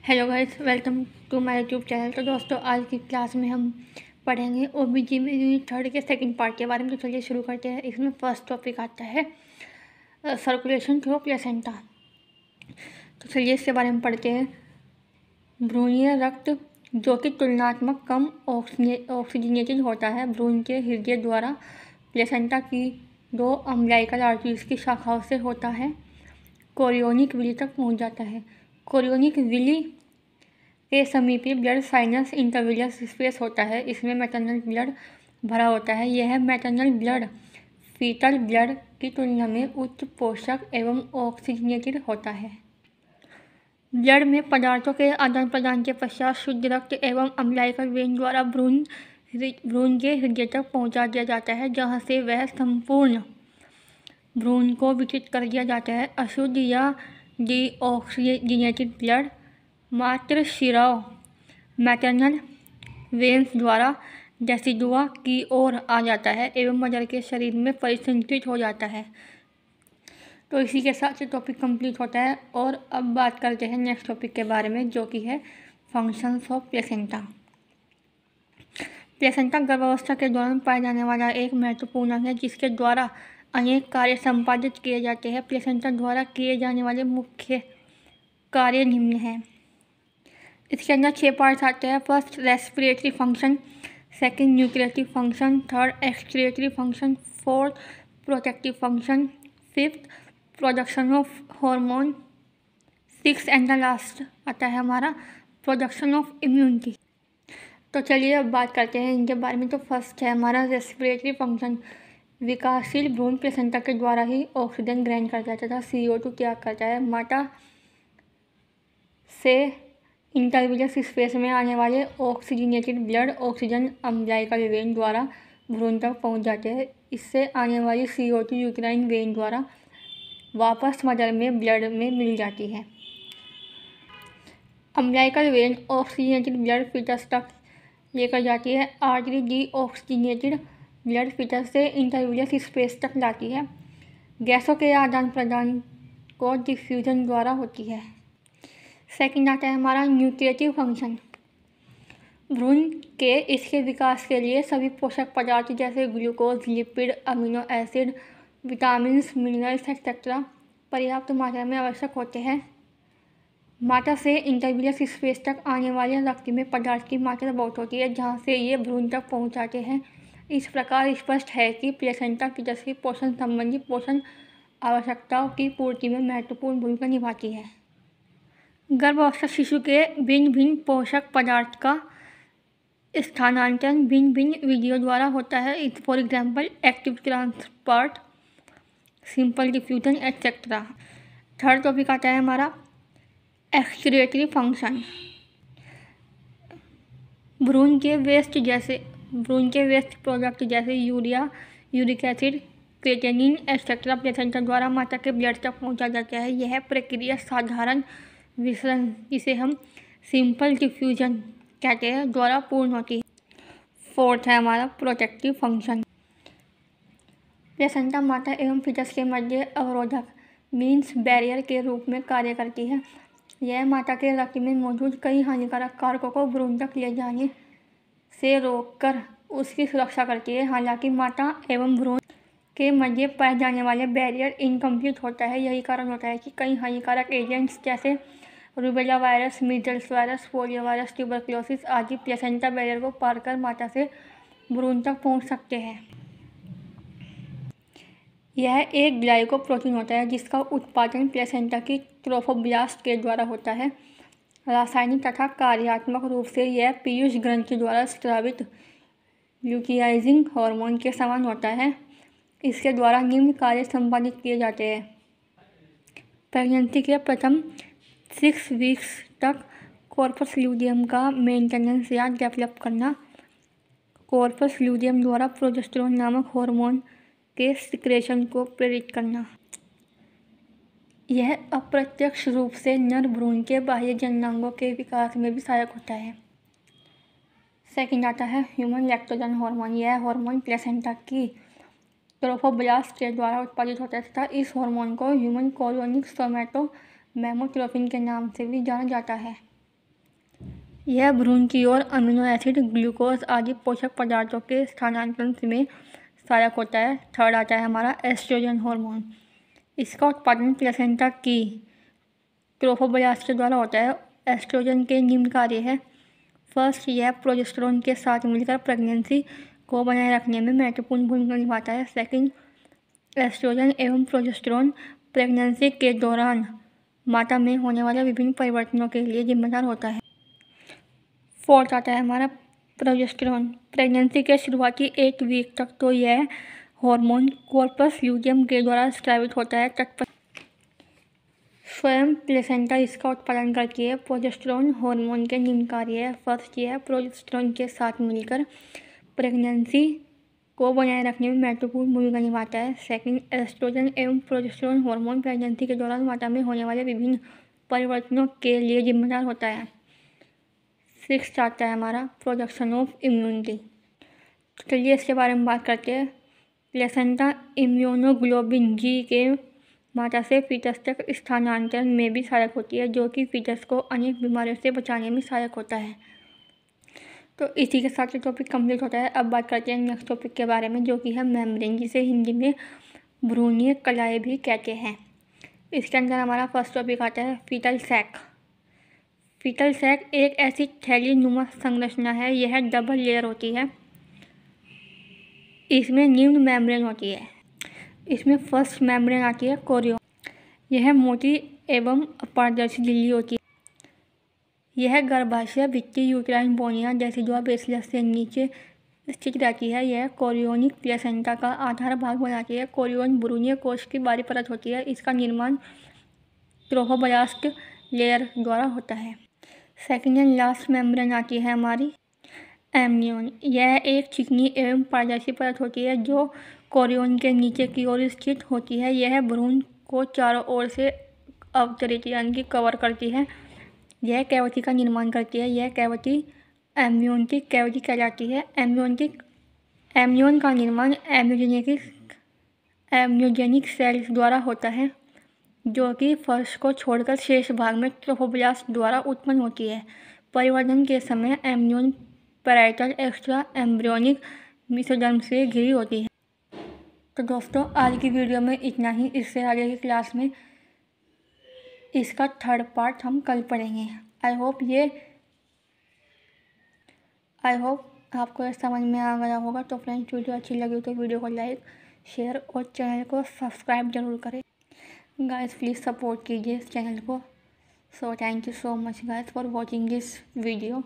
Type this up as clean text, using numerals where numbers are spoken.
Hello guys, welcome to my YouTube channel. तो दोस्तों, आज की क्लास में हम पढ़ेंगे ओबीजी में यूनिट 3 के सेकंड पार्ट के बारे में। तो चलिए शुरू करते हैं। इसमें फर्स्ट टॉपिक आता है सर्कुलेशन थ्रू प्लेसेंटा। तो चलिए इसके बारे में पढ़ते हैं। भ्रूणीय रक्त जो कि तुलनात्मक कम ऑक्सीजनेटेड होता है, भ्रूण के हृदय द्वारा प्लेसेंटा की 2 अम्बिलिकल आर्टरीज की शाखाओं से होता है, कोरियोनिक विली तक पहुंच जाता है। कोरियोनिक विली के समीपी ब्लड साइनस इंटरविलियस स्पेस होता है। इसमें मैटरनल ब्लड भरा होता है। यह मैटरनल ब्लड फीटल ब्लड की तुलना में उच्च पोषक एवं ऑक्सीजनेटेड होता है। ब्लड में पदार्थों के आदान प्रदान के पश्चात शुद्ध रक्त एवं अम्बिलिकल वेन द्वारा भ्रूण के हृदय तक पहुंचा दिया जाता है, जहां से वह संपूर्ण भ्रूण को वितरित कर दिया जाता है। अशुद्ध या डीऑक्सीजनेटेड ब्लड मात्र शिराओं मैटरनल वेन्स द्वारा डेसिडुआ की ओर आ जाता है एवं मदर के शरीर में परिसंचित हो जाता है। तो इसी के साथ ये टॉपिक कंप्लीट होता है। और अब बात करते हैं नेक्स्ट टॉपिक के बारे में, जो कि है फंक्शंस ऑफ प्लेसेंटा। प्लेसेंटा गर्भावस्था के दौरान पाया जाने वाला एक महत्वपूर्ण अंग है, जिसके द्वारा अनेक कार्य संपादित किए जाते हैं। प्लेसेंटा द्वारा किए जाने वाले मुख्य कार्य निम्न हैं। इसके अंदर 6 पार्ट्स आते हैं। First, respiratory function. Second, nuclear function. Third, excretory function. Fourth, protective function. Fifth, production of hormone. Six and the last आता है हमारा प्रोडक्शन ऑफ इम्यूनिटी। तो चलिए अब बात करते हैं इनके बारे में। तो फर्स्ट है हमारा रेस्पिरेटरी फंक्शन। विकासशील भ्रूण प्लेसेंटा के द्वारा ही ऑक्सीजन ग्रहण करता है तथा CO2 त्याग करता है। माता से इंटरविलियस स्पेस में आने वाले oxygenated blood oxygen umbilical when द्वारा भ्रूण तक पहुंच जाते हैं। इससे आने वाली CO2 यूक्राइन वेन द्वारा वापस मदर में ब्लड में मिल जाती है। Umbilical vein oxygenated blood foetus तक लेकर जाती है। आर्टरी डीऑक्सीजनेटेड ब्लड फीटस से इंटरविलियस स्पेस तक लाती है। गैसों के आदान प्रदान को डिफ्यूजन द्वारा होती है। सेकंड आता है हमारा न्यूक्लियेटिव फंक्शन। भ्रूण के इसके विकास के लिए सभी पोषक पदार्थ जैसे glucose, lipid, amino acid, vitamins, minerals etcetera पर्याप्त मात्रा में आवश्यक होते हैं। माता से इंटरविलियस स्पेस तक आने वाले रक्त में पदार्थ की मात्रा बहुत होती है, जहाँ से ये भ्रूण तक पहुँच जाते हैं। इस प्रकार स्पष्ट है कि प्लेसेंटा फीटस की पोषण संबंधी पोषण आवश्यकताओं की पूर्ति में महत्वपूर्ण भूमिका निभाती है। गर्भावस्था शिशु के भिन्न भिन्न पोषक पदार्थ का स्थानांतरण भिन्न भिन्न विधियों द्वारा होता है। For example, active transport, simple diffusion etcetera. Third topic आता है हमारा एक्सक्रीटरी फंक्शन। भ्रूण के वेस्ट प्रोडक्ट जैसे urea, uric acid, creatinine etcetera placenta द्वारा माता के ब्लड तक पहुंचा जाता है। यह प्रक्रिया साधारण विसरण, जिसे हम सिंपल डिफ्यूजन कहते हैं, द्वारा पूर्ण होती है। फोर्थ है हमारा प्रोटेक्टिव फंक्शन। प्लेसेंटा माता एवं फीटस के मध्य अवरोधक मीन्स बैरियर के रूप में कार्य करती है। यह माता के रक्त में मौजूद कई हानिकारक कारकों को भ्रूण तक ले जाने से रोककर उसकी सुरक्षा करती है। हालांकि माता एवं भ्रूण के मध्य पाए जाने वाले बैरियर इनकम्प्लीट होता है। यही कारण होता है कि कई हानिकारक एजेंट्स जैसे rubella virus, measles virus, polio virus, tuberculosis आदि प्लेसेंटा बैरियर को पार कर माता से भ्रूण तक पहुंच सकते हैं। यह एक ग्लाइकोप्रोटीन होता है जिसका उत्पादन प्लेसेंटा की ट्रोफोब्लास्ट के द्वारा होता है। रासायनिक तथा कार्यात्मक रूप से यह पीयूष ग्रंथि द्वारा स्रावित ल्यूटियाइजिंग हार्मोन के समान होता है। इसके द्वारा निम्न कार्य संपादित किए जाते हैं। प्रेगनेंसी के प्रथम 6 वीक्स तक कॉर्पस ल्यूटियम का मेंटेनेंस या डेवलप करना। कॉर्पस ल्यूटियम द्वारा प्रोजेस्टेरोन नामक हार्मोन के सिक्रेशन को प्रेरित करना। यह अप्रत्यक्ष रूप से नर भ्रूण के बाह्य जननांगों के विकास में भी सहायक होता है। सेकंड आता है ह्यूमन लैक्टोजन हार्मोन। यह हार्मोन प्लेसेंटा की ट्रोफोब्लास्ट के द्वारा उत्पादित होता है तथा इस हार्मोन को ह्यूमन कोरियोनिक सोमैटोमेमोग्लोबिन के नाम से भी जाना जाता है। यह भ्रूण की ओर अमीनो एसिड, ग्लूकोज आदि पोषक पदार्थों के स्थानांतरण में सहायक होता है। थर्ड आता है हमारा एस्ट्रोजन हार्मोन। इसका उत्पादन प्लेसेंटा की ट्रोफोब्लास्ट के द्वारा होता है। एस्ट्रोजन के निम्न कार्य है। फर्स्ट, यह प्रोजेस्टेरोन के साथ मिलकर प्रेगनेंसी को बनाए रखने में महत्वपूर्ण भूमिका निभाता है। सेकंड, एस्ट्रोजन एवं प्रोजेस्टेरोन प्रेगनेंसी के दौरान माता में होने वाले विभिन्न परिवर्तनों के लिए जिम्मेदार होता है। फोर्थ आता है हमारा प्रोजेस्टेरोन। प्रेगनेंसी के शुरुआती 1 वीक तक तो यह हार्मोन कॉर्पस ल्यूटियम के द्वारा स्रावित होता है। स्वयं प्लेसेंटा इसका उत्पादन करती है। प्रोजेस्टेरोन हार्मोन के निम्न कार्य है। फर्स्ट, यह प्रोजेस्टेरोन के साथ मिलकर प्रेगनेंसी को बनाए रखने में महत्वपूर्ण भूमिका निभाता है। सेकंड, एस्ट्रोजन एवं प्रोजेस्टेरोन हार्मोन प्रेगनेंसी के दौरान माता में होने वाले विभिन्न परिवर्तनों के लिए जिम्मेदार होता है। सिक्स्थ आता है हमारा प्रोडक्शन ऑफ इम्यूनिटी। चलिए इसके बारे में बात करते हैं। प्लेसेंटा इम्यूनोग्लोबिन जी के माता से फीटस तक स्थानांतरण में भी सहायक होती है, जो कि फीटस को अनेक बीमारियों से बचाने में सहायक होता है। तो इसी के साथ ये टॉपिक कंप्लीट होता है। अब बात करते हैं नेक्स्ट टॉपिक के बारे में, जो कि है मेम्ब्रेन, जिसे हिंदी में भ्रूणीय कलाएँ भी कहते हैं। इसके अंदर हमारा फर्स्ट टॉपिक आता है फीटल सैक। फीटल सैक एक ऐसी थैली नुमा संरचना है। यह डबल लेयर होती है। इसमें निम्न मेम्ब्रेन होती है। इसमें फर्स्ट मेम्ब्रेन आती है कोरियन। यह मोटी एवं अपारदर्शी झिल्ली होती है। यह गर्भाशय भित्ति यूट्राइन बोनिया डेसिडुआ बेसिलस से नीचे स्थित रहती है। यह कोरियोनिक प्लेसेंटा का आधार भाग बनाती है। कोरियन भ्रूणीय कोश की बाहरी परत होती है। इसका निर्माण ट्रोफोब्लास्ट लेयर द्वारा होता है। सेकेंड एंड लास्ट मेम्ब्रेन आती है हमारी एम्नियोन। यह एक चिकनी एवं पारदर्शी परत होती है जो कोरियोन के नीचे की ओर स्थित होती है। यह भ्रूण को चारों ओर से अवतरित यानी कि कवर करती है। यह कैविटी का निर्माण करती है। यह कैविटी एम्नियोनिक कैविटी कहलाती है। एम्नियोन का निर्माण एम्नियोजेनिक सेल्स द्वारा होता है, जो कि फर्श को छोड़कर शेष भाग में ट्रोफोब्लास्ट द्वारा उत्पन्न होती है। परिवर्धन के समय एम्नियोन पैराइटल एक्स्ट्रा एम्ब्रियोनिक मेसोडर्म से घिरी होती है। तो दोस्तों आज की वीडियो में इतना ही। इससे आगे की क्लास में इसका थर्ड पार्ट हम कल पढ़ेंगे। आई होप आपको यह समझ में आ गया होगा। तो फ्रेंड्स वीडियो अच्छी लगी तो वीडियो को लाइक, शेयर और चैनल को सब्सक्राइब जरूर करें। गाइस प्लीज़ सपोर्ट कीजिए इस चैनल को। So thank you so much guys for watching this video.